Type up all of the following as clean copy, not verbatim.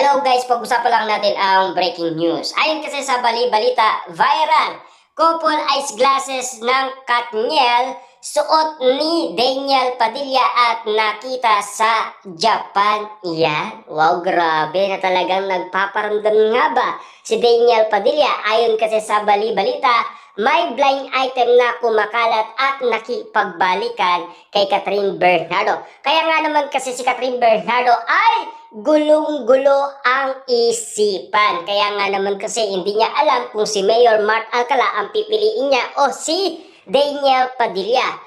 Hello guys, pag-usapan lang natin ang breaking news. Ayon kasi sa balita, viral, couple ice glasses ng Katniel suot ni Daniel Padilla at nakita sa Japan. Yan, wow, grabe na talagang nagpaparamdam nga ba si Daniel Padilla. Ayon kasi sa balita, may blind item na kumakalat at nakipagbalikan kay Catherine Bernardo. Kaya nga naman kasi si Catherine Bernardo ay gulong-gulo ang isipan. Kaya nga naman kasi hindi niya alam kung si Mayor Mart Alcala ang pipiliin niya o si Daniel Padilla.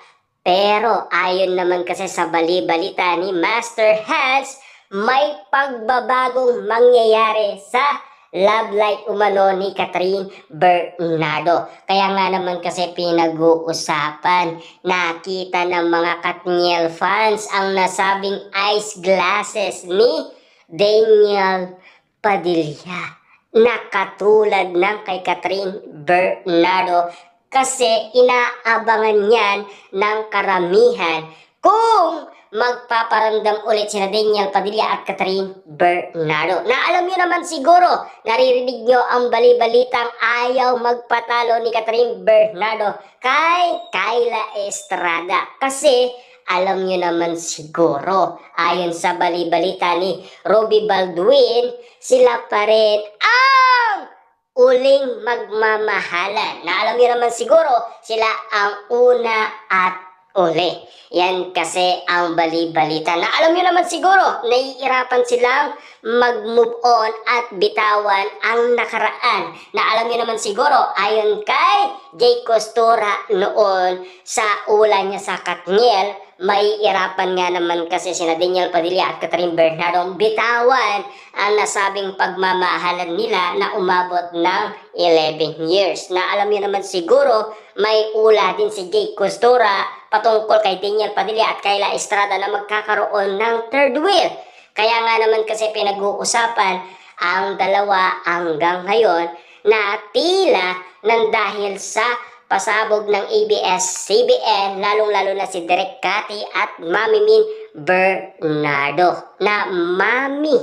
Pero ayon naman kasi sa balita ni Master Hans, may pagbabagong mangyayari sa love life umano ni Catherine Bernardo. Kaya nga naman kasi pinag-uusapan, nakita ng mga Katniel fans ang nasabing ice glasses ni Daniel Padilla na katulad ng kay Catherine Bernardo kasi inaabangan yan ng karamihan kung magpaparamdam ulit sina Daniel Padilla at Catherine Bernardo. Na alam nyo naman siguro, naririnig nyo ang bali-balitang ayaw magpatalo ni Catherine Bernardo kay Kyla Estrada. Kasi alam nyo naman siguro, ayon sa bali-balita ni Ruby Baldwin, sila pa rin ang uling magmamahalan. Na alam nyo naman siguro, sila ang una at uli. Yan kasi ang bali-balita. Na alam nyo naman siguro, naiirapan silang mag-move on at bitawan ang nakaraan. Na alam nyo naman siguro, ayon kay Jay Costura noon sa ula niya sa Katniel, maiirapan nga naman kasi sina Daniel Padilla at Catherine Bernardo bitawan ang nasabing pagmamahalan nila na umabot ng 11 years. Na alam niyo naman siguro, may ula din si Jay Costura patungkol kay Daniel Padilla at Kyla Estrada na magkakaroon ng third wheel. Kaya nga naman kasi pinag-uusapan ang dalawa hanggang ngayon na tila nang dahil sa pasabog ng ABS-CBN, lalong-lalo na si Direk Cathy at Mami Min Bernardo, na mami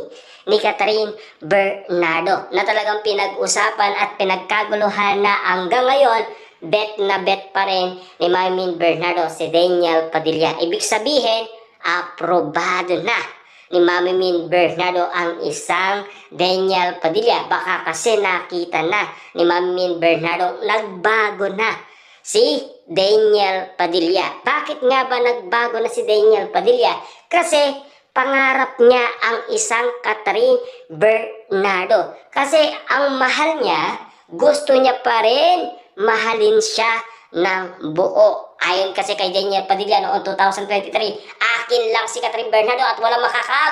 ni Catherine Bernardo, na talagang pinag-usapan at pinagkaguluhan na hanggang ngayon, bet na bet pa rin ni Mami Min Bernardo si Daniel Padilla. Ibig sabihin, aprobado na ni Mami Min Bernardo ang isang Daniel Padilla. Baka kasi nakita na ni Mami Min Bernardo, nagbago na si Daniel Padilla. Bakit nga ba nagbago na si Daniel Padilla? Kasi pangarap niya ang isang Catherine Bernardo. Kasi ang mahal niya, gusto niya pa rin mahalin siya ng buo. Ayon kasi kay Daniel Padilla noong 2023, akin lang si Catherine Bernardo at walang makakaga.